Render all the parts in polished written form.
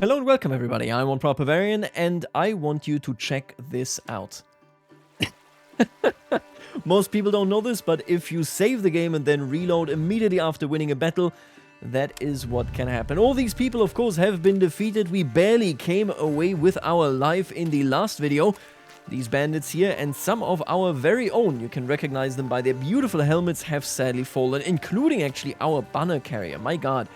Hello and welcome everybody, I'm OnePropBarbarian and I want you to check this out. Most people don't know this, but if you save the game and then reload immediately after winning a battle, that is what can happen. All these people of course have been defeated. We barely came away with our life in the last video. These bandits here and some of our very own, you can recognize them by their beautiful helmets, have sadly fallen, including actually our banner carrier. My god,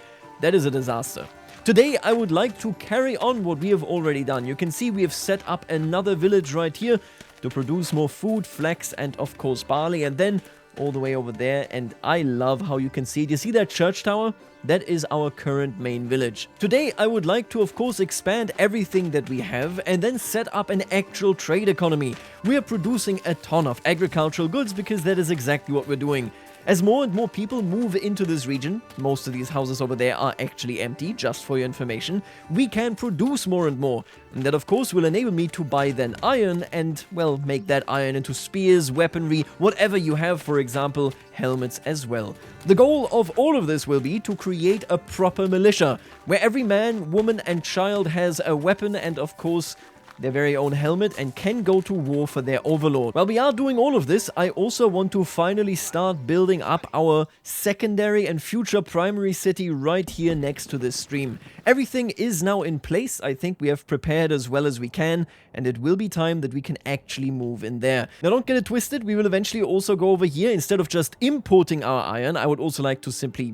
that is a disaster. Today I would like to carry on what we have already done. You can see we have set up another village right here to produce more food, flax and of course barley, and then all the way over there, and I love how you can see it. You see that church tower? That is our current main village. Today I would like to of course expand everything that we have and then set up an actual trade economy. We are producing a ton of agricultural goods because that is exactly what we're doing. As more and more people move into this region, most of these houses over there are actually empty, just for your information, we can produce more and more. And that of course will enable me to buy then iron and, well, make that iron into spears, weaponry, whatever you have, for example, helmets as well. The goal of all of this will be to create a proper militia, where every man, woman and child has a weapon and of course their very own helmet and can go to war for their overlord. While we are doing all of this, I also want to finally start building up our secondary and future primary city right here next to this stream. Everything is now in place. I think we have prepared as well as we can, and it will be time that we can actually move in there. Now don't get it twisted, we will eventually also go over here. Instead of just importing our iron, I would also like to simply,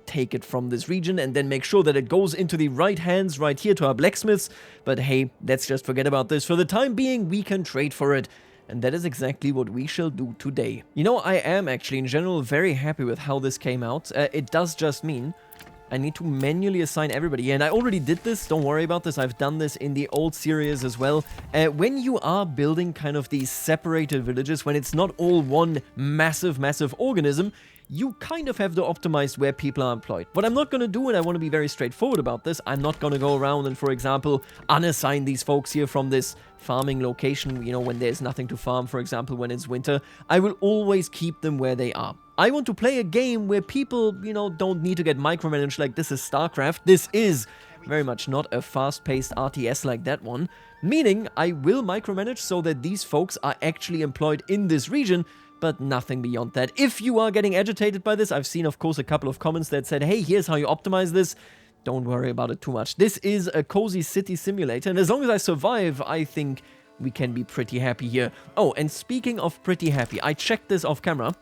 take it from this region and then make sure that it goes into the right hands right here to our blacksmiths. But hey, let's just forget about this. For the time being, we can trade for it. And that is exactly what we shall do today. I am actually in general very happy with how this came out. It does just mean I need to manually assign everybody. And I already did this, don't worry about this. I've done this in the old series as well. When you are building kind of these separated villages, when it's not all one massive organism, you kind of have to optimize where people are employed. What I'm not going to do, and I want to be very straightforward about this, I'm not going to go around and, for example, unassign these folks here from this farming location, when there's nothing to farm, for example, when it's winter. I will always keep them where they are. I want to play a game where people, don't need to get micromanaged like this is StarCraft. This is very much not a fast-paced RTS like that one, meaning I will micromanage so that these folks are actually employed in this region, but nothing beyond that. If you are getting agitated by this, I've seen, of course, a couple of comments that said, hey, here's how you optimize this. Don't worry about it too much. This is a cozy city simulator, and as long as I survive, I think we can be pretty happy here. Oh, and speaking of pretty happy, I checked this off camera,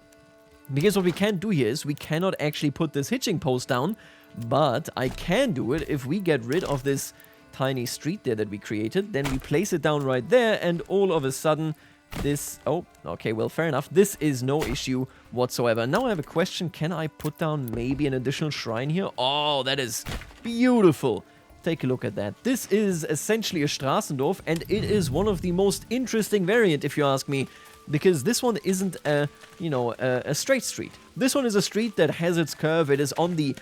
because what we can't do here is we cannot actually put this hitching post down, but I can do it if we get rid of this tiny street there that we created. Then we place it down right there, and all of a sudden this... Oh, okay, well, fair enough. This is no issue whatsoever. Now I have a question. Can I put down maybe an additional shrine here? Oh, that is beautiful. Take a look at that. This is essentially a Straßendorf, and it is one of the most interesting variant, if you ask me, because this one isn't a, a straight street. This one is a street that has its curve. It is on the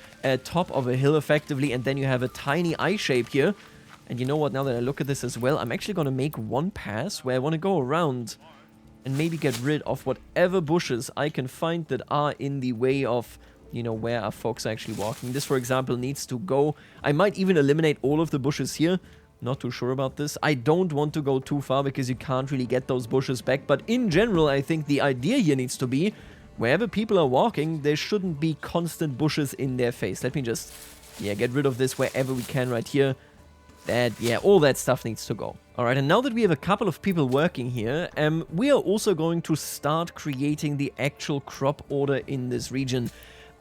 top of a hill, effectively, and then you have a tiny I shape here. And you know what, now that I look at this as well, I'm actually going to make one pass where I want to go around and maybe get rid of whatever bushes I can find that are in the way of, where our folks are actually walking. This, for example, needs to go. I might even eliminate all of the bushes here. Not too sure about this. I don't want to go too far because you can't really get those bushes back. But in general, I think the idea here needs to be, wherever people are walking, there shouldn't be constant bushes in their face. Let me just, get rid of this wherever we can right here. All that stuff needs to go. Alright, and now that we have a couple of people working here, we are also going to start creating the actual crop order in this region.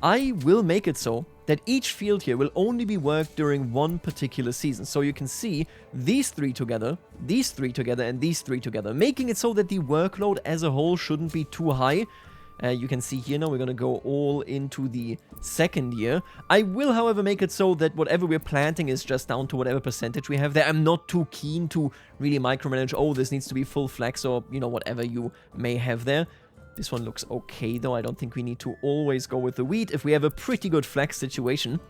I will make it so that each field here will only be worked during one particular season. So you can see these three together, and these three together, making it so that the workload as a whole shouldn't be too high. You can see here now we're going to go all into the second year. I will, however, make it so that whatever we're planting is just down to whatever percentage we have there. I'm not too keen to really micromanage, oh, this needs to be full flax or, whatever you may have there. This one looks okay, though. I don't think we need to always go with the wheat if we have a pretty good flax situation.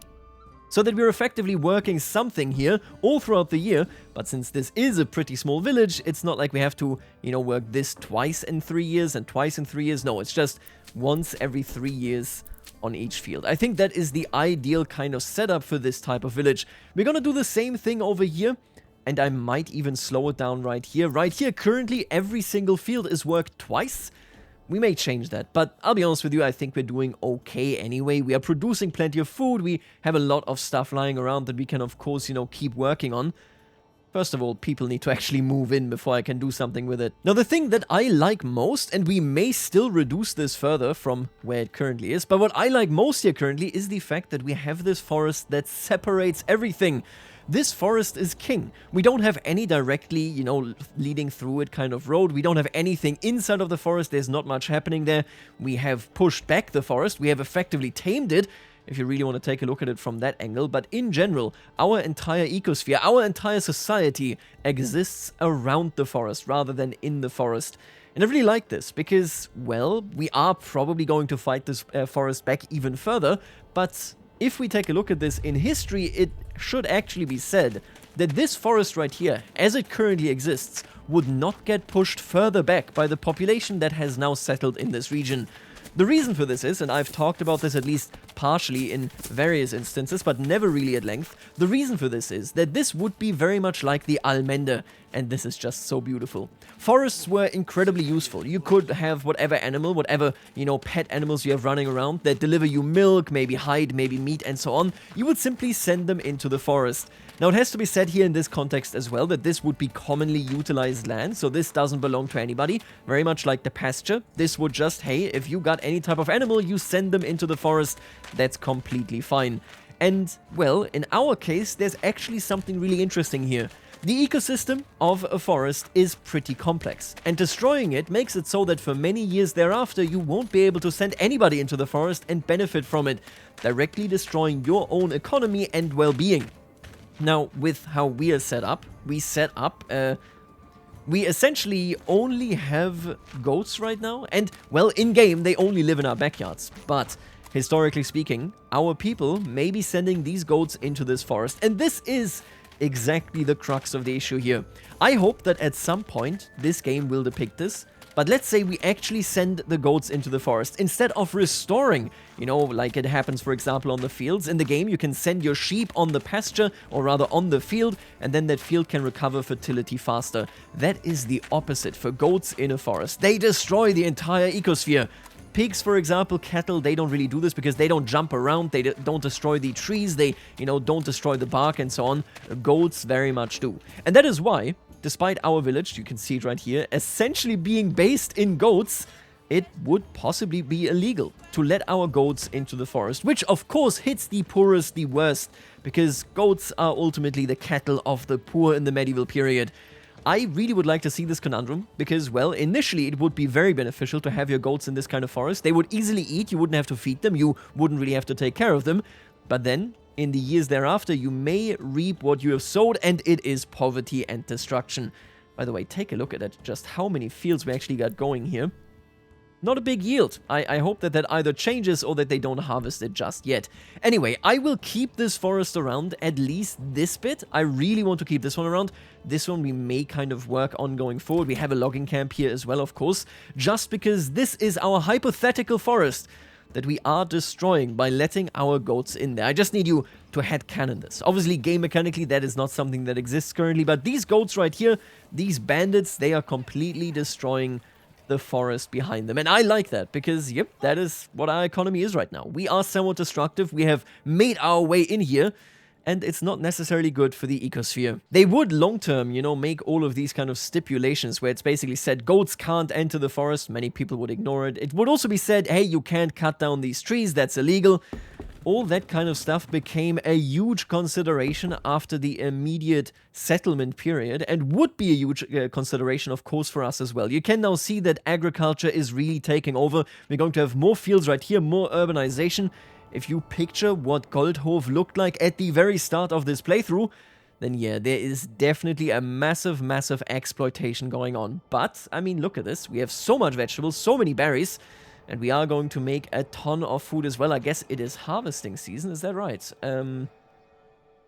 So that we're effectively working something here all throughout the year, but since this is a pretty small village, it's not like we have to, work this twice in 3 years and twice in 3 years. No, it's just once every 3 years on each field. I think that is the ideal kind of setup for this type of village. We're gonna do the same thing over here, and I might even slow it down right here. Right here, currently, every single field is worked twice. We may change that, but I'll be honest with you, I think we're doing okay anyway. We are producing plenty of food, we have a lot of stuff lying around that we can, of course, you know, keep working on. First of all, people need to actually move in before I can do something with it. Now, the thing that I like most, and we may still reduce this further from where it currently is, but what I like most here currently is the fact that we have this forest that separates everything. This forest is king. We don't have any directly, you know, leading through it kind of road. We don't have anything inside of the forest. There's not much happening there. We have pushed back the forest. We have effectively tamed it, if you really want to take a look at it from that angle. But in general, our entire ecosphere, our entire society exists around the forest rather than in the forest. And I really like this because, well, we are probably going to fight this forest back even further, but if we take a look at this in history, it should actually be said that this forest right here, as it currently exists, would not get pushed further back by the population that has now settled in this region. The reason for this is, and I've talked about this at least partially in various instances, but never really at length, the reason for this is that this would be very much like the Allmende, and this is just so beautiful. Forests were incredibly useful. You could have whatever animal, whatever, you know, pet animals you have running around that deliver you milk, maybe hide, maybe meat, and so on. You would simply send them into the forest. Now, it has to be said here in this context as well that this would be commonly utilized land, so this doesn't belong to anybody. Very much like the pasture. This would just, hey, if you got any type of animal, you send them into the forest. That's completely fine. And, well, in our case, there's actually something really interesting here. The ecosystem of a forest is pretty complex, and destroying it makes it so that for many years thereafter you won't be able to send anybody into the forest and benefit from it, directly destroying your own economy and well-being. Now, with how we are set up, we essentially only have goats right now, and, well, in-game they only live in our backyards, but historically speaking, our people may be sending these goats into this forest, and this is exactly the crux of the issue here. I hope that at some point this game will depict this, but let's say we actually send the goats into the forest instead of restoring, you know, like it happens for example on the fields. In the game you can send your sheep on the pasture, or rather on the field, and then that field can recover fertility faster. That is the opposite for goats in a forest. They destroy the entire ecosphere. Pigs, for example, cattle, they don't really do this because they don't jump around, they don't destroy the trees, they, you know, don't destroy the bark and so on. Goats very much do. And that is why, despite our village, you can see it right here, essentially being based in goats, it would possibly be illegal to let our goats into the forest, which of course hits the poorest the worst, because goats are ultimately the cattle of the poor in the medieval period. I really would like to see this conundrum, because, well, initially it would be very beneficial to have your goats in this kind of forest. They would easily eat, you wouldn't have to feed them, you wouldn't really have to take care of them. But then, in the years thereafter, you may reap what you have sowed, and it is poverty and destruction. By the way, take a look at it, just how many fields we actually got going here. Not a big yield. I hope that that either changes or that they don't harvest it just yet. Anyway, I will keep this forest around, at least this bit. I really want to keep this one around. This one we may kind of work on going forward. We have a logging camp here as well, of course, just because this is our hypothetical forest that we are destroying by letting our goats in there. I just need you to headcanon this. Obviously, game mechanically, that is not something that exists currently, but these goats right here, these bandits, they are completely destroying the forest behind them. And I like that because, yep, that is what our economy is right now. We are somewhat destructive. We have made our way in here, and it's not necessarily good for the ecosphere. They would long-term, you know, make all of these kind of stipulations where it's basically said goats can't enter the forest. Many people would ignore it. It would also be said, hey, you can't cut down these trees. That's illegal. All that kind of stuff became a huge consideration after the immediate settlement period, and would be a huge consideration, of course, for us as well. You can now see that agriculture is really taking over. We're going to have more fields right here, more urbanization. If you picture what Goldhof looked like at the very start of this playthrough, then yeah, there is definitely a massive, massive exploitation going on. But, I mean, look at this. We have so much vegetables, so many berries. And we are going to make a ton of food as well. I guess it is harvesting season, is that right? Where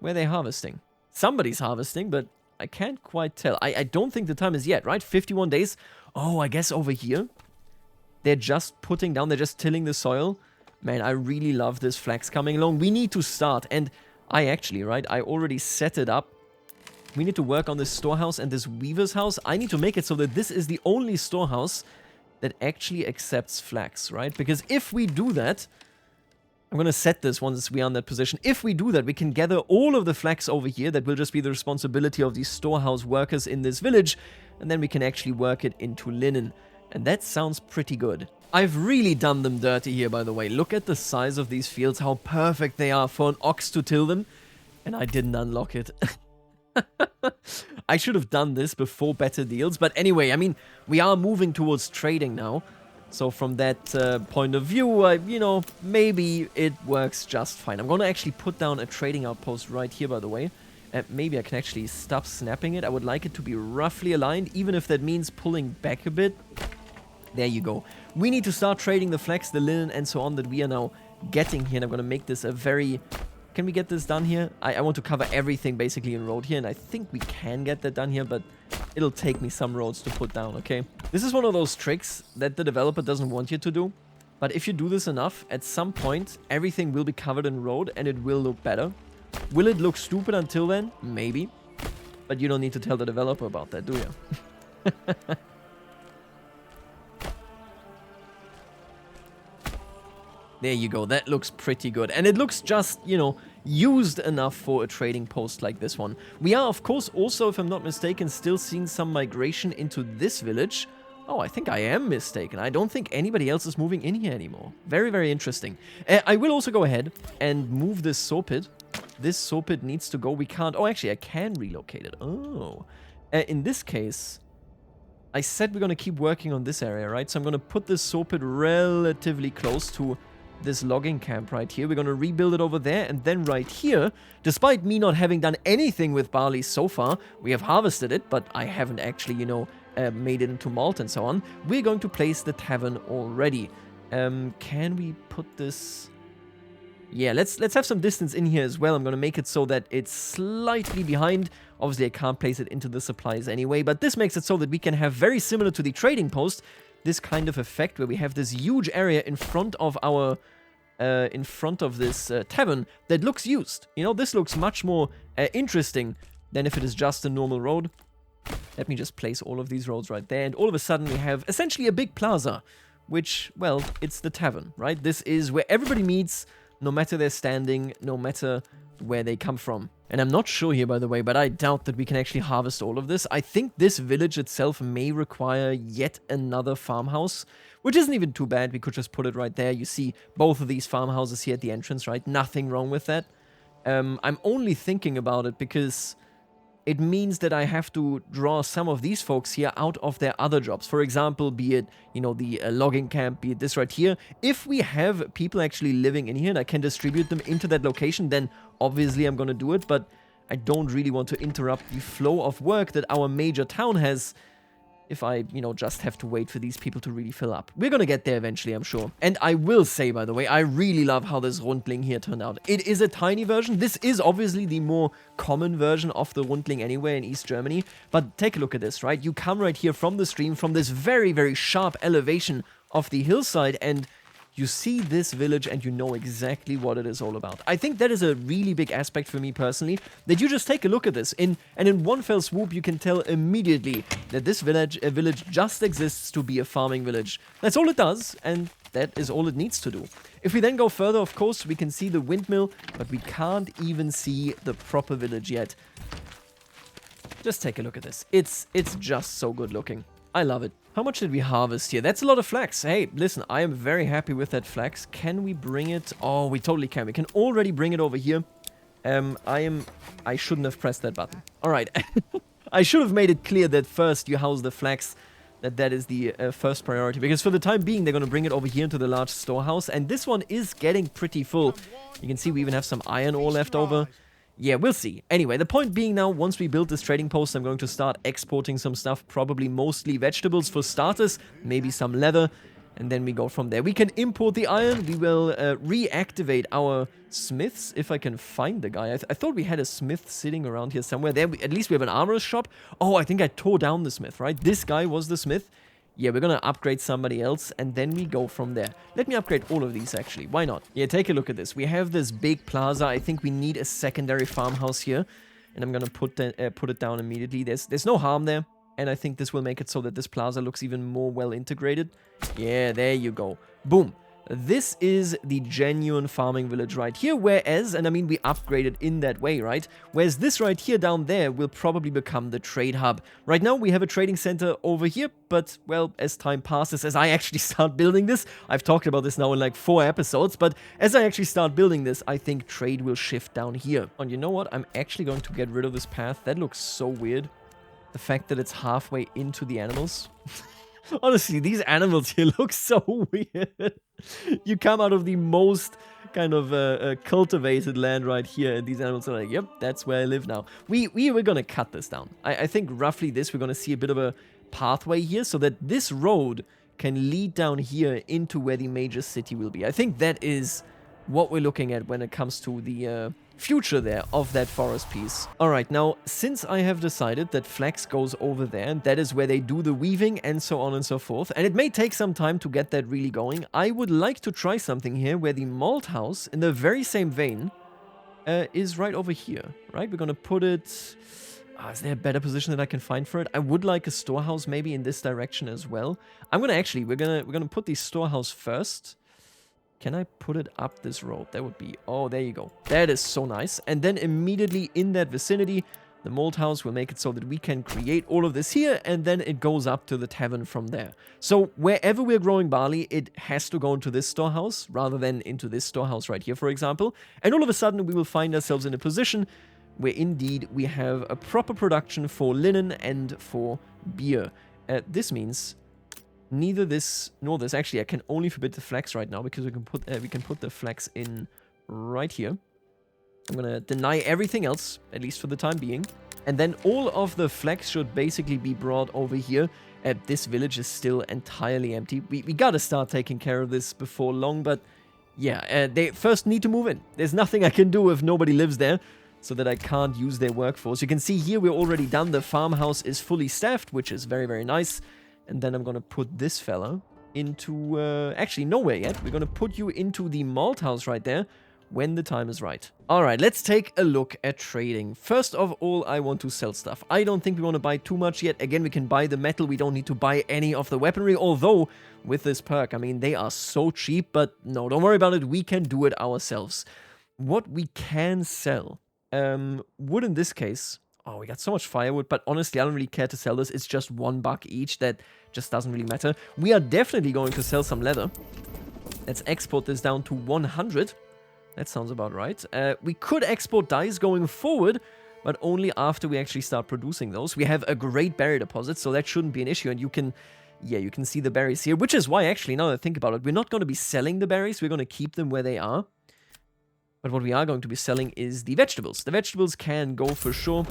are they harvesting? Somebody's harvesting, but I can't quite tell. I don't think the time is yet, right? 51 days. Oh, I guess over here, they're just putting down, they're just tilling the soil. Man, I really love this flax coming along. We need to start, and I actually, right, I already set it up. We need to work on this storehouse and this weaver's house. I need to make it so that this is the only storehouse that actually accepts flax, right? Because if we do that, I'm going to set this once we are in that position. If we do that, we can gather all of the flax over here. That will just be the responsibility of these storehouse workers in this village. And then we can actually work it into linen. And that sounds pretty good. I've really done them dirty here, by the way. Look at the size of these fields, how perfect they are for an ox to till them. And I didn't unlock it. I should have done this before better deals. But anyway, I mean, we are moving towards trading now. So from that point of view, you know, maybe it works just fine. I'm going to actually put down a trading outpost right here, by the way. Maybe I can actually stop snapping it. I would like it to be roughly aligned, even if that means pulling back a bit. There you go. We need to start trading the flax, the linen, and so on that we are now getting here. And I'm going to make this a very... Can we get this done here? I want to cover everything basically in road here, and I think we can get that done here, but it'll take me some roads to put down, okay? This is one of those tricks that the developer doesn't want you to do, but if you do this enough, at some point, everything will be covered in road, and it will look better. Will it look stupid until then? Maybe. But you don't need to tell the developer about that, do you? There you go, that looks pretty good. And it looks just, you know, used enough for a trading post like this one. We are, of course, also, if I'm not mistaken, still seeing some migration into this village. Oh, I think I am mistaken. I don't think anybody else is moving in here anymore. Very, very interesting. I will also go ahead and move this saw pit. This saw pit needs to go. We can't... Oh, actually, I can relocate it. Oh. In this case... I said we're going to keep working on this area, right? So I'm going to put this saw pit relatively close to... this logging camp right here. We're going to rebuild it over there, and then right here, despite me not having done anything with barley so far, we have harvested it, but I haven't actually, you know, made it into malt and so on. We're going to place the tavern already. Can we put this... Yeah, let's have some distance in here as well. I'm going to make it so that it's slightly behind. Obviously, I can't place it into the supplies anyway, but this makes it so that we can have, very similar to the trading post, this kind of effect where we have this huge area in front of our, this tavern that looks used. You know, this looks much more interesting than if it is just a normal road. Let me just place all of these roads right there, and all of a sudden we have essentially a big plaza, which, well, it's the tavern, right? This is where everybody meets, no matter their standing, no matter where they come from. And I'm not sure here, by the way, but I doubt that we can actually harvest all of this. I think this village itself may require yet another farmhouse, which isn't even too bad. We could just put it right there. You see both of these farmhouses here at the entrance, right? Nothing wrong with that. I'm only thinking about it because it means that I have to draw some of these folks here out of their other jobs. For example, be it, you know, the logging camp, be it this right here. If we have people actually living in here and I can distribute them into that location, then obviously I'm going to do it. But I don't really want to interrupt the flow of work that our major town has if I, you know, just have to wait for these people to really fill up. We're gonna get there eventually, I'm sure. And I will say, by the way, I really love how this Rundling here turned out. It is a tiny version. This is obviously the more common version of the Rundling anyway in East Germany. But take a look at this, right? You come right here from the stream, from this very, very sharp elevation of the hillside, and you see this village and you know exactly what it is all about. I think that is a really big aspect for me personally, that you just take a look at this, and in one fell swoop you can tell immediately that this village just exists to be a farming village. That's all it does, and that is all it needs to do. If we then go further, of course, we can see the windmill, but we can't even see the proper village yet. Just take a look at this. It's just so good looking. I love it. How much did we harvest here? That's a lot of flax. Hey, listen, I am very happy with that flax. Can we bring it? Oh, we totally can. We can already bring it over here. I shouldn't have pressed that button. All right. I should have made it clear that first you house the flax, that is the first priority. Because for the time being, they're going to bring it over here into the large storehouse. And this one is getting pretty full. You can see we even have some iron ore left over. Yeah, we'll see. Anyway, the point being now, once we build this trading post, I'm going to start exporting some stuff, probably mostly vegetables for starters, maybe some leather, and then we go from there. We can import the iron. We will reactivate our smiths, if I can find the guy. I thought we had a smith sitting around here somewhere. There, at least we have an armorer's shop. Oh, I think I tore down the smith, right? This guy was the smith. Yeah, we're gonna upgrade somebody else, and then we go from there. Let me upgrade all of these, actually. Why not? Yeah, take a look at this. We have this big plaza. I think we need a secondary farmhouse here, and I'm gonna put it down immediately. There's no harm there, and I think this will make it so that this plaza looks even more well integrated. Yeah, there you go. Boom. This is the genuine farming village right here, whereas, and I mean we upgraded in that way, right? Whereas this right here down there will probably become the trade hub. Right now we have a trading center over here, but, well, as time passes, as I actually start building this, I've talked about this now in like 4 episodes, but as I actually start building this, I think trade will shift down here. And you know what? I'm actually going to get rid of this path. That looks so weird. The fact that it's halfway into the animals. Honestly, these animals here look so weird. You come out of the most kind of cultivated land right here, and these animals are like, yep, that's where I live now. We're gonna cut this down. I think roughly this, we're gonna see a bit of a pathway here, so that this road can lead down here into where the major city will be. I think that is what we're looking at when it comes to the future there of that forest piece. Alright, now, since I have decided that flax goes over there, and that is where they do the weaving and so on and so forth, and it may take some time to get that really going, I would like to try something here where the malt house, in the very same vein, is right over here, right? We're gonna put it... is there a better position that I can find for it? I would like a storehouse maybe in this direction as well. I'm gonna actually, we're gonna put the storehouse first. Can I put it up this road? That would be... Oh, there you go. That is so nice. And then immediately in that vicinity, the mold house will make it so that we can create all of this here, and then it goes up to the tavern from there. So wherever we're growing barley, it has to go into this storehouse rather than into this storehouse right here, for example. And all of a sudden, we will find ourselves in a position where indeed we have a proper production for linen and for beer. This means... neither this nor this. Actually, I can only forbid the flax right now because we can put the flax in right here. I'm gonna deny everything else, at least for the time being. And then all of the flax should basically be brought over here. This village is still entirely empty. We gotta start taking care of this before long, but yeah, they first need to move in. There's nothing I can do if nobody lives there, so that I can't use their workforce. You can see here we're already done. The farmhouse is fully staffed, which is very, very nice. And then I'm going to put this fella into... actually, nowhere yet. We're going to put you into the malt house right there when the time is right. Alright, let's take a look at trading. First of all, I want to sell stuff. I don't think we want to buy too much yet. Again, we can buy the metal. We don't need to buy any of the weaponry. Although, with this perk, I mean, they are so cheap. But no, don't worry about it. We can do it ourselves. What we can sell... wood in this case... Oh, we got so much firewood, but honestly, I don't really care to sell this. It's just $1 each. That just doesn't really matter. We are definitely going to sell some leather. Let's export this down to 100. That sounds about right. We could export dyes going forward, but only after we actually start producing those. We have a great berry deposit, so that shouldn't be an issue. And you can, yeah, you can see the berries here, which is why, actually, now that I think about it, we're not going to be selling the berries. We're going to keep them where they are. But what we are going to be selling is the vegetables. The vegetables can go for sure.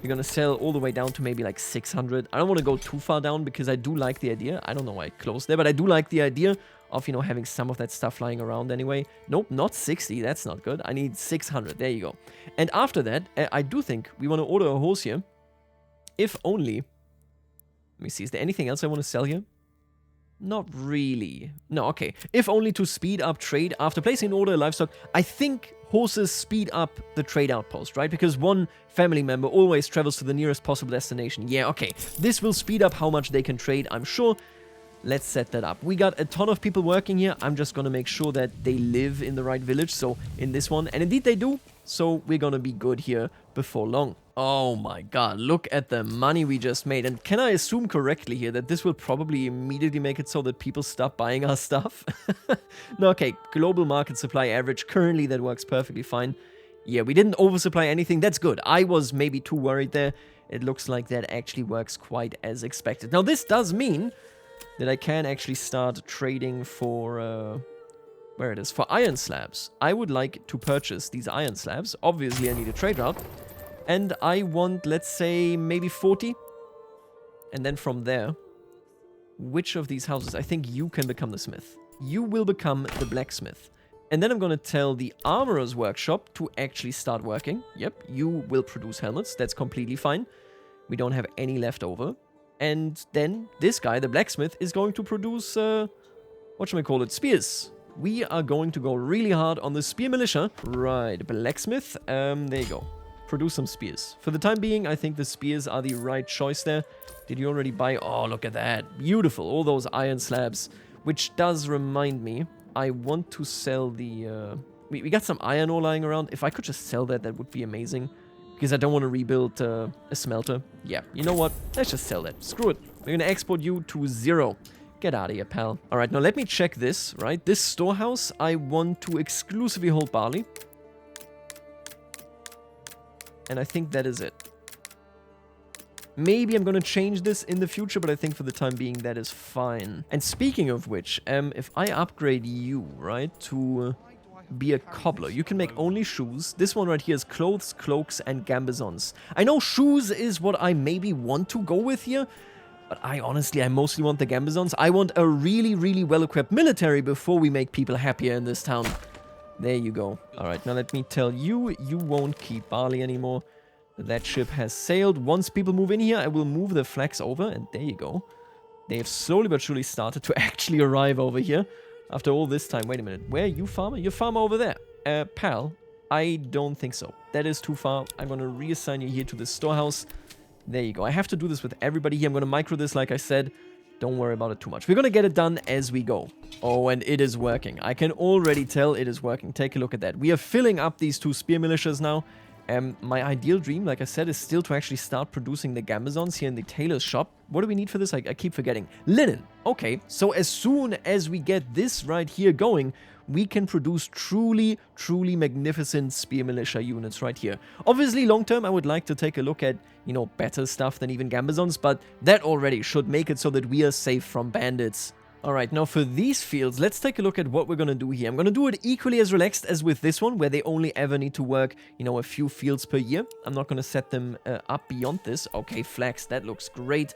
We're going to sell all the way down to maybe like 600. I don't want to go too far down because I do like the idea. I don't know why I closed there, but I do like the idea of, you know, having some of that stuff lying around anyway. Nope, not 60. That's not good. I need 600. There you go. And after that, I do think we want to order a horse here. If only... Let me see. Is there anything else I want to sell here? Not really. No, okay. If only to speed up trade. After placing an order livestock, I think horses speed up the trade outpost, right? Because one family member always travels to the nearest possible destination. Yeah, okay. This will speed up how much they can trade, I'm sure. Let's set that up. We got a ton of people working here. I'm just going to make sure that they live in the right village. So in this one, and indeed they do. So we're going to be good here before long. Oh my god, look at the money we just made. And can I assume correctly here that this will probably immediately make it so that people stop buying our stuff? No, okay, global market supply average. Currently that works perfectly fine. Yeah, we didn't oversupply anything. That's good. I was maybe too worried there. It looks like that actually works quite as expected. Now this does mean that I can actually start trading for... where it is? For iron slabs. I would like to purchase these iron slabs. Obviously I need a trade route. And I want, let's say, maybe 40. And then from there, which of these houses? I think you can become the smith. You will become the blacksmith. And then I'm going to tell the armorer's workshop to actually start working. Yep, you will produce helmets. That's completely fine. We don't have any left over. And then this guy, the blacksmith, is going to produce, whatchamacallit, spears. We are going to go really hard on the spear militia. Right, blacksmith, there you go. Produce some spears. For the time being, I think the spears are the right choice there. Did you already buy? Oh, look at that. Beautiful. All those iron slabs. Which does remind me, I want to sell the... We got some iron ore lying around. If I could just sell that, that would be amazing. Because I don't want to rebuild a smelter. Yeah, you know what? Let's just sell that. Screw it. We're going to export you to 0. Get out of here, pal. Alright, now let me check this, right? This storehouse, I want to exclusively hold barley. And I think that is it. Maybe I'm going to change this in the future, but I think for the time being, that is fine. And speaking of which, if I upgrade you, right, to be a cobbler, you can make only shoes. This one right here is clothes, cloaks, and gambesons. I know shoes is what I maybe want to go with here, but I mostly want the gambesons. I want a really, really well-equipped military before we make people happier in this town. There you go. Alright, now let me tell you, you won't keep barley anymore. That ship has sailed. Once people move in here, I will move the flags over, and there you go. They have slowly but surely started to actually arrive over here. After all this time, wait a minute. Where are you, farmer? You're farmer over there. Pal, I don't think so. That is too far. I'm going to reassign you here to the storehouse. There you go. I have to do this with everybody here. I'm going to micro this, like I said. Don't worry about it too much. We're going to get it done as we go. Oh, and it is working. I can already tell it is working. Take a look at that. We are filling up these 2 spear militias now. My ideal dream, like I said, is still to actually start producing the gambesons here in the tailor's shop. What do we need for this? I keep forgetting. Linen. Okay, so as soon as we get this right here going, we can produce truly, truly magnificent spear militia units right here. Obviously, long term, I would like to take a look at, you know, better stuff than even gambesons, but that already should make it so that we are safe from bandits. Alright, now for these fields, let's take a look at what we're going to do here. I'm going to do it equally as relaxed as with this one, where they only ever need to work, you know, a few fields per year. I'm not going to set them up beyond this. Okay, flax, that looks great.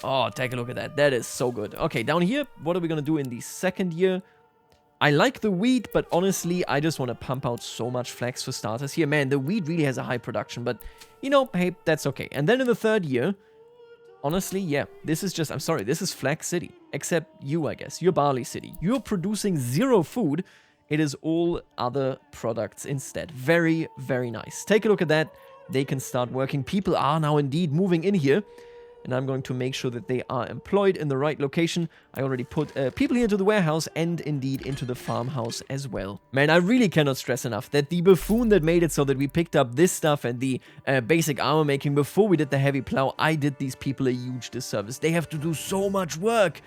Oh, take a look at that. That is so good. Okay, down here, what are we going to do in the second year? I like the wheat, but honestly, I just want to pump out so much flax for starters here. Man, the wheat really has a high production, but, you know, hey, that's okay. And then in the third year... Honestly, yeah, this is just, I'm sorry, this is Flax City. Except you, I guess. You're Barley City. You're producing 0 food. It is all other products instead. Very, very nice. Take a look at that. They can start working. People are now indeed moving in here. And I'm going to make sure that they are employed in the right location. I already put people here into the warehouse and indeed into the farmhouse as well. Man, I really cannot stress enough that the buffoon that made it so that we picked up this stuff and the basic armor making before we did the heavy plow, I did these people a huge disservice. They have to do so much work.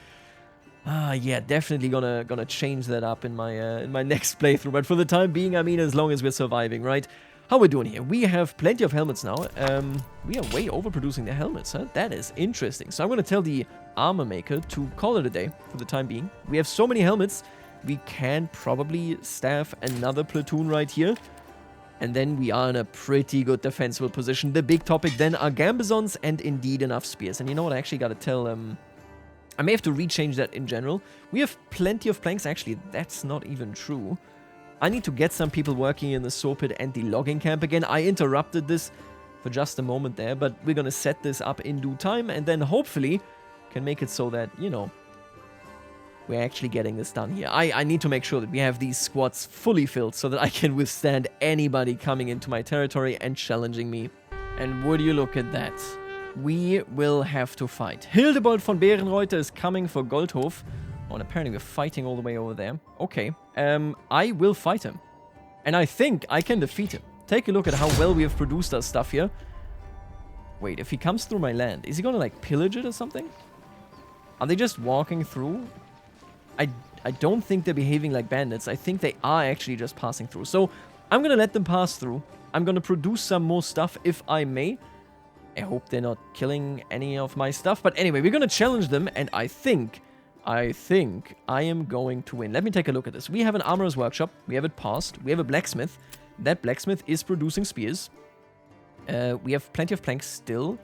Yeah, definitely gonna change that up in my next playthrough. But for the time being, I mean, as long as we're surviving, right? How we doing here? We have plenty of helmets now. We are way overproducing the helmets, huh? That is interesting. So I'm going to tell the armor maker to call it a day for the time being. We have so many helmets, we can probably staff another platoon right here. And then we are in a pretty good defensible position. The big topic then are gambesons and indeed enough spears. And you know what? I actually got to tell... I may have to rechange that in general. We have plenty of planks. Actually, that's not even true. I need to get some people working in the saw pit and the logging camp again. I interrupted this for just a moment there, but we're gonna set this up in due time and then hopefully can make it so that, you know, we're actually getting this done here. I need to make sure that we have these squads fully filled so that I can withstand anybody coming into my territory and challenging me. And would you look at that? We will have to fight. Hildebold von Bärenreuther is coming for Goldhof. Oh, and apparently we're fighting all the way over there. Okay. I will fight him. And I think I can defeat him. Take a look at how well we have produced our stuff here. Wait, if he comes through my land, is he gonna, like, pillage it or something? Are they just walking through? I don't think they're behaving like bandits. I think they are actually just passing through. So, I'm gonna let them pass through. I'm gonna produce some more stuff, if I may. I hope they're not killing any of my stuff. But anyway, we're gonna challenge them, and I think I am going to win. Let me take a look at this. We have an armorer's workshop. We have it passed. We have a blacksmith. That blacksmith is producing spears. We have plenty of planks still.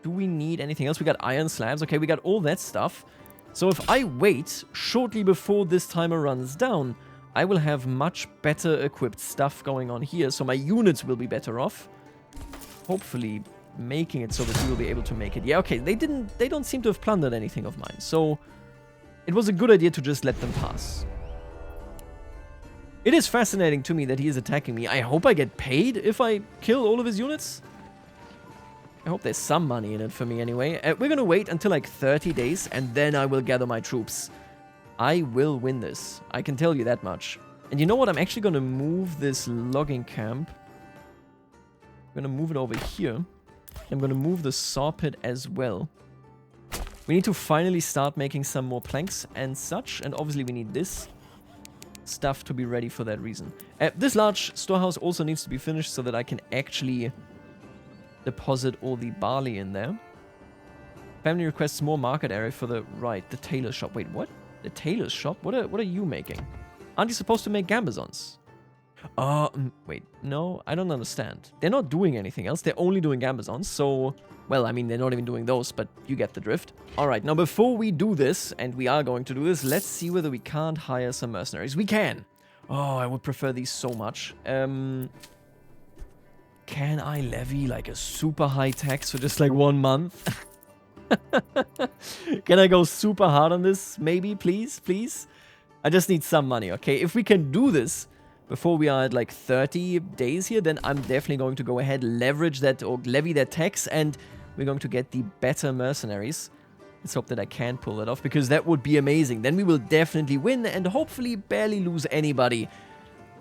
Do we need anything else? We got iron slabs. Okay, we got all that stuff. So if I wait shortly before this timer runs down, I will have much better equipped stuff going on here. So my units will be better off. Hopefully making it so that we will be able to make it. Yeah, okay, they don't seem to have plundered anything of mine, so it was a good idea to just let them pass. It is fascinating to me that he is attacking me. I hope I get paid if I kill all of his units. I hope there's some money in it for me anyway. We're gonna wait until like 30 days, and then I will gather my troops. I will win this. I can tell you that much. And you know what? I'm actually gonna move this logging camp. I'm gonna move it over here. I'm gonna move the saw pit as well. We need to finally start making some more planks and such, and obviously we need this stuff to be ready for that reason. This large storehouse also needs to be finished so that I can actually deposit all the barley in there. Family requests more market area for the the tailor shop. Wait, what? The tailor shop? What are you making? Aren't you supposed to make gambazons? Wait, no, I don't understand. They're not doing anything else. They're only doing gambazons, so... Well, I mean, they're not even doing those, but you get the drift. Alright, now before we do this, and we are going to do this, let's see whether we can't hire some mercenaries. We can! Oh, I would prefer these so much. Can I levy, like, a super high tax for just, like, 1 month? Can I go super hard on this? Maybe, please, please? I just need some money, okay? If we can do this before we are at like 30 days here, then I'm definitely going to go ahead, leverage that, or levy that tax, and we're going to get the better mercenaries. Let's hope that I can pull that off, because that would be amazing. Then we will definitely win, and hopefully barely lose anybody.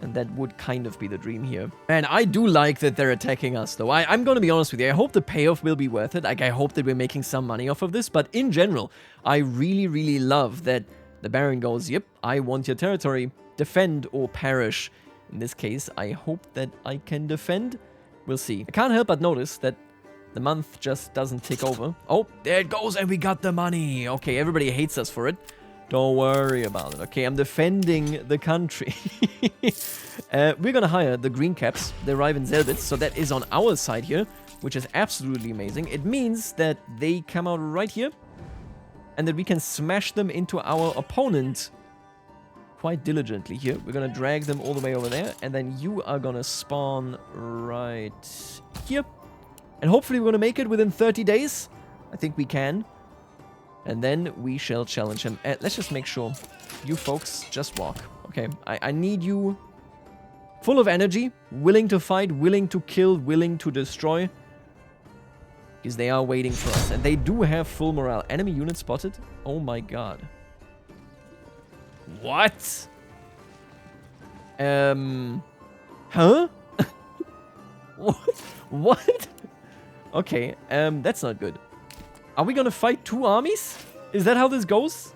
And that would kind of be the dream here. Man, I do like that they're attacking us, though. I'm going to be honest with you. I hope the payoff will be worth it. Like, I hope that we're making some money off of this. But in general, I really, really love that the Baron goes, yep, I want your territory. Defend or perish. In this case, I hope that I can defend. We'll see. I can't help but notice that the month just doesn't tick over. Oh, there it goes, and we got the money. Okay, everybody hates us for it. Don't worry about it. Okay, I'm defending the country. We're gonna hire the green caps. They arrive in Selbitz, so that is on our side here, which is absolutely amazing. It means that they come out right here, and that we can smash them into our opponent quite diligently here. We're gonna drag them all the way over there, and then you are gonna spawn right here. And hopefully we're gonna make it within 30 days. I think we can. And then we shall challenge him. Let's just make sure you folks just walk. Okay, I need you full of energy, willing to fight, willing to kill, willing to destroy. Because they are waiting for us. And they do have full morale. Enemy unit spotted? Oh my god. What? Huh? What? Okay, that's not good. Are we gonna fight 2 armies? Is that how this goes?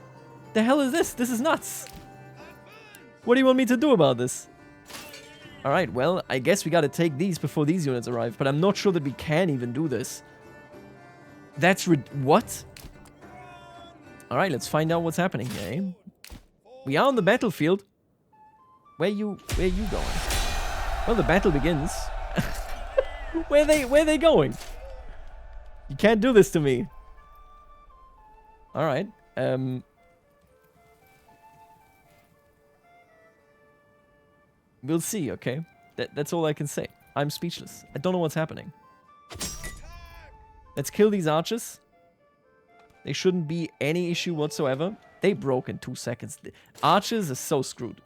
The hell is this? This is nuts. What do you want me to do about this? Alright, well, I guess we gotta take these before these units arrive, but I'm not sure that we can even do this. That's what? Alright, let's find out what's happening here, eh? We are on the battlefield. Where you going? Well, the battle begins. Where are they going? You can't do this to me. Alright. We'll see, okay? That's all I can say. I'm speechless. I don't know what's happening. Let's kill these archers. They shouldn't be any issue whatsoever. They broke in 2 seconds. Archers are so screwed.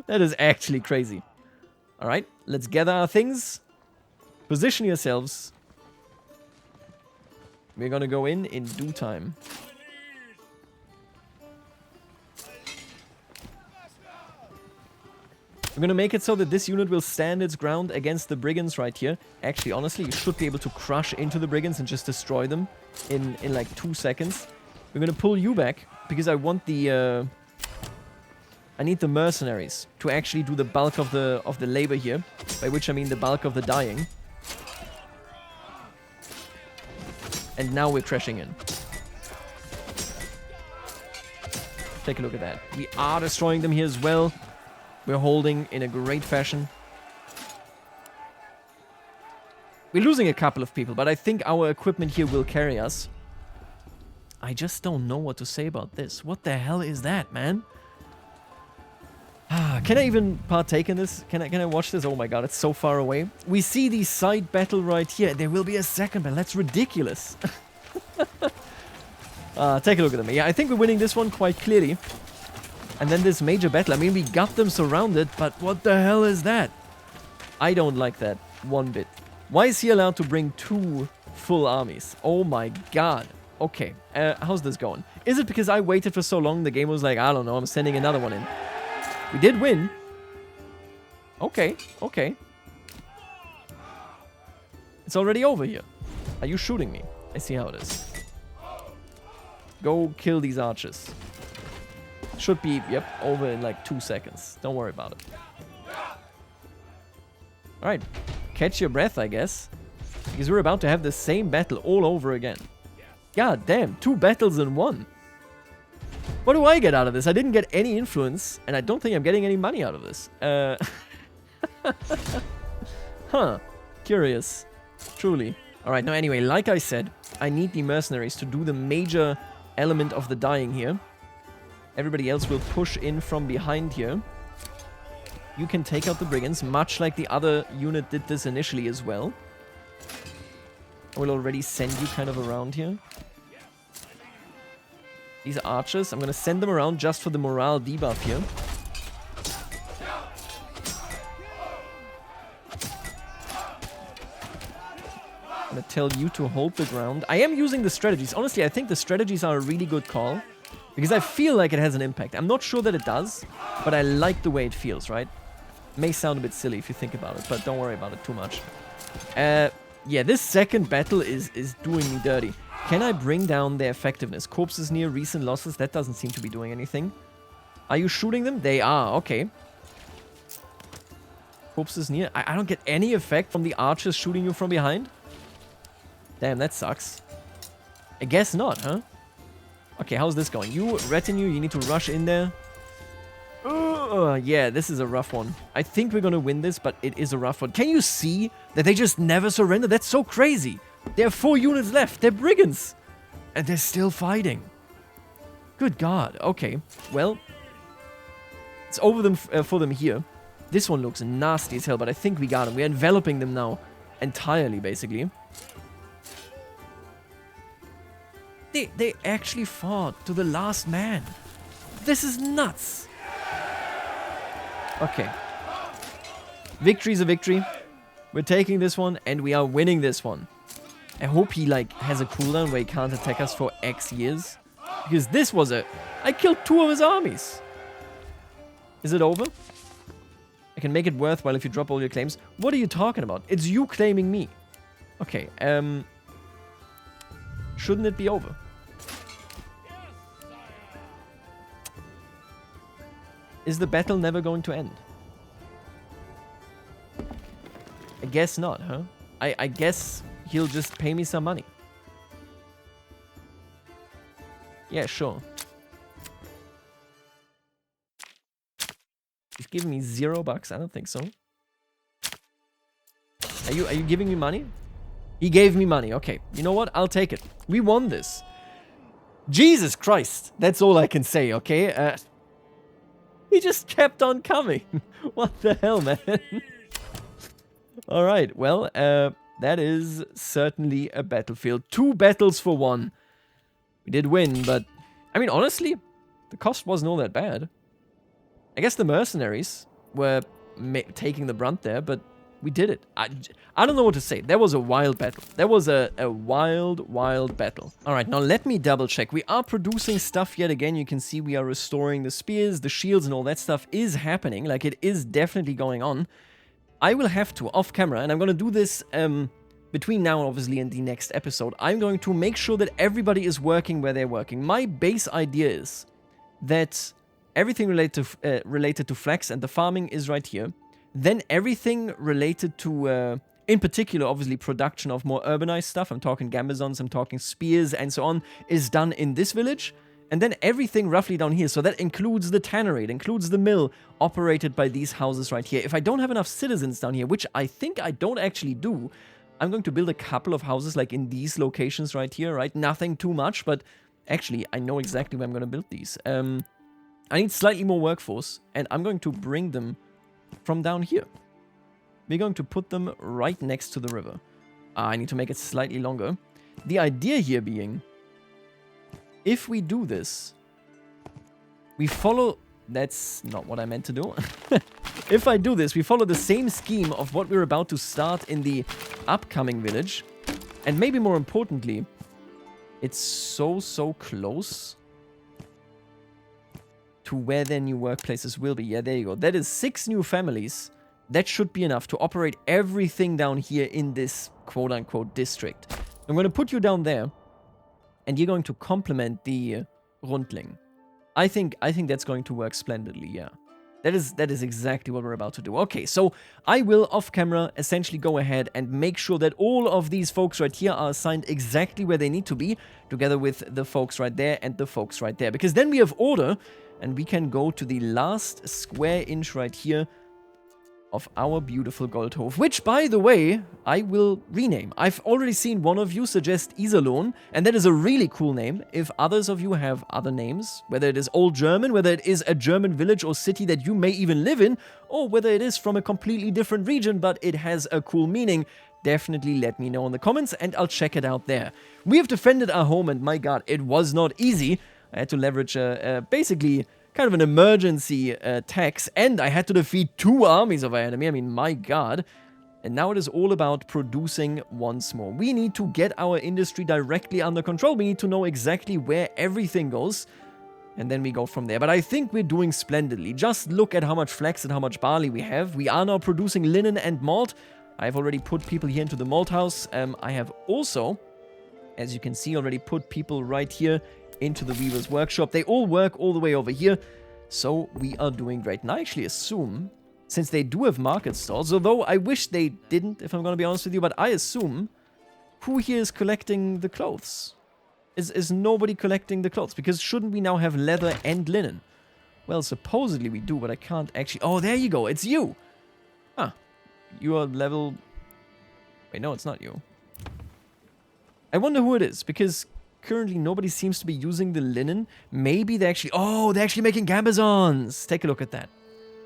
That is actually crazy. Alright, let's gather our things. Position yourselves. We're gonna go in due time. We're gonna make it so that this unit will stand its ground against the brigands right here. Actually, honestly, you should be able to crush into the brigands and just destroy them in like 2 seconds. We're gonna pull you back because I want the I need the mercenaries to actually do the bulk of the labor here, by which I mean the bulk of the dying. And now we're crashing in. Take a look at that. We are destroying them here as well. We're holding in a great fashion. We're losing a couple of people, but I think our equipment here will carry us. I just don't know what to say about this. What the hell is that, man? Can I even partake in this? Can I watch this? Oh my god, it's so far away. We see the side battle right here. There will be a second battle. That's ridiculous. Take a look at them. Yeah, I think we're winning this one quite clearly. And then this major battle. I mean, we got them surrounded, but what the hell is that? I don't like that one bit. Why is he allowed to bring 2 full armies? Oh my god. Okay, how's this going? Is it because I waited for so long the game was like, I don't know, I'm sending another one in? We did win. Okay, okay. It's already over here. Are you shooting me? I see how it is. Go kill these archers. Should be, yep, over in like 2 seconds. Don't worry about it. Alright. Catch your breath, I guess. Because we're about to have the same battle all over again. God damn, 2 battles in 1. What do I get out of this? I didn't get any influence, and I don't think I'm getting any money out of this. Huh. Curious. Truly. Alright, no, anyway, like I said, I need the mercenaries to do the major element of the dying here. Everybody else will push in from behind here. You can take out the brigands, much like the other unit did this initially as well. I will already send you kind of around here. These archers, I'm going to send them around just for the morale debuff here. I'm going to tell you to hold the ground. I am using the strategies. Honestly, I think the strategies are a really good call. Because I feel like it has an impact. I'm not sure that it does, but I like the way it feels, right? May sound a bit silly if you think about it, but don't worry about it too much. Yeah, this second battle is doing me dirty. Can I bring down their effectiveness? Corpses near, recent losses. That doesn't seem to be doing anything. Are you shooting them? They are. Okay. Corpses near. I don't get any effect from the archers shooting you from behind. Damn, that sucks. I guess not, huh? Okay, how's this going? You, retinue, you need to rush in there. Yeah, this is a rough one. I think we're gonna win this, but it is a rough one. Can you see that they just never surrender? That's so crazy. There are 4 units left. They're brigands. And they're still fighting. Good God. Okay, well. It's over them for them here. This one looks nasty as hell, but I think we got them. We're enveloping them now entirely, basically. They actually fought to the last man. This is nuts. Okay. Victory's a victory. We're taking this one, and we are winning this one. I hope he, like, has a cooldown where he can't attack us for X years. Because this was a... I killed 2 of his armies. Is it over? I can make it worthwhile if you drop all your claims. What are you talking about? It's you claiming me. Okay, shouldn't it be over? Is the battle never going to end? I guess not, huh? I guess he'll just pay me some money. Yeah, sure. He's giving me $0. I don't think so. Are you giving me money? He gave me money. Okay. You know what? I'll take it. We won this. Jesus Christ. That's all I can say, okay? He just kept on coming. What the hell, man? Alright, well, that is certainly a battlefield. 2 battles for 1. We did win, but... I mean, honestly, the cost wasn't all that bad. I guess the mercenaries were taking the brunt there, but we did it. I don't know what to say. That was a wild battle. That was a wild, wild battle. Alright, now let me double check. We are producing stuff yet again. You can see we are restoring the spears, the shields, and all that stuff is happening. Like, it is definitely going on. I will have to, off camera, and I'm going to do this between now, obviously, and the next episode. I'm going to make sure that everybody is working where they're working. My base idea is that everything related to flax and the farming is right here. Then everything related to, in particular, obviously, production of more urbanized stuff. I'm talking gambazons, I'm talking spears, and so on, is done in this village. And then everything roughly down here. So that includes the tannery, it includes the mill, operated by these houses right here. If I don't have enough citizens down here, which I think I don't actually do, I'm going to build a couple of houses like in these locations right here, right? Nothing too much, but actually, I know exactly where I'm going to build these. I need slightly more workforce, and I'm going to bring them from down here. We're going to put them right next to the river. I need to make it slightly longer. The idea here being, if we do this, we follow... That's not what I meant to do. If I do this, we follow the same scheme of what we're about to start in the upcoming village. And maybe more importantly, it's so close to where their new workplaces will be. Yeah, there you go. That is 6 new families. That should be enough to operate everything down here in this quote-unquote district. I'm going to put you down there, and you're going to complement the Rundling. I think that's going to work splendidly, yeah. That is exactly what we're about to do. Okay, so I will, off camera, essentially go ahead and make sure that all of these folks right here are assigned exactly where they need to be, together with the folks right there and the folks right there. Because then we have order, and we can go to the last square inch right here of our beautiful Goldhof, which, by the way, I will rename. I've already seen one of you suggest Iserlohn, and that is a really cool name. If others of you have other names, whether it is Old German, whether it is a German village or city that you may even live in, or whether it is from a completely different region, but it has a cool meaning, definitely let me know in the comments, and I'll check it out there. We have defended our home, and my god, it was not easy. I had to leverage basically kind of an emergency tax, and I had to defeat 2 armies of our enemy. I mean, my god. And now it is all about producing once more. We need to get our industry directly under control. We need to know exactly where everything goes, and then we go from there. But I think we're doing splendidly. Just look at how much flax and how much barley we have. We are now producing linen and malt. I've already put people here into the malt house. I have also, as you can see, already put people right here into the weaver's workshop. They all work all the way over here, so we are doing great. And I actually assume, since they do have market stalls, although I wish they didn't, if I'm going to be honest with you, but I assume who here is collecting the clothes? Is nobody collecting the clothes? Because shouldn't we now have leather and linen? Well, supposedly we do, but I can't actually... Oh, there you go. It's you. Huh. You are level... Wait, no, it's not you. I wonder who it is, because currently nobody seems to be using the linen. Maybe they actually... Oh, they're actually making gambazons. Take a look at that.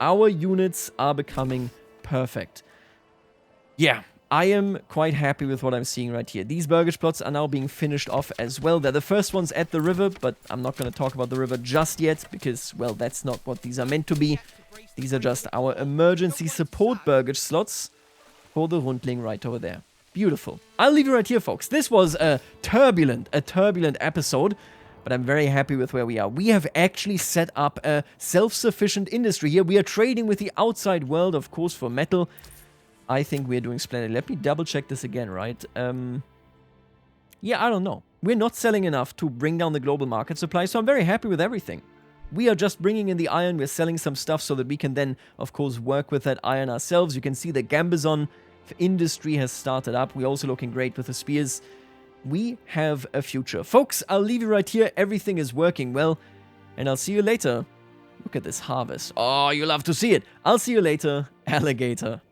Our units are becoming perfect. Yeah, I am quite happy with what I'm seeing right here. These burgage plots are now being finished off as well. They're the first ones at the river, but I'm not going to talk about the river just yet because, well, that's not what these are meant to be. These are just our emergency support burgage slots for the Rundling right over there. Beautiful. I'll leave you right here, folks. This was a turbulent episode, but I'm very happy with where we are. We have actually set up a self-sufficient industry here. We are trading with the outside world, of course, for metal. I think we're doing splendid. Let me double check this again, right? Yeah, I don't know. We're not selling enough to bring down the global market supply, so I'm very happy with everything. We are just bringing in the iron. We're selling some stuff so that we can then, of course, work with that iron ourselves. You can see the Gambazon industry has started up. We're also looking great with the spears. We have a future. Folks, I'll leave you right here. Everything is working well, and I'll see you later. Look at this harvest. Oh, you love to see it. I'll see you later, alligator.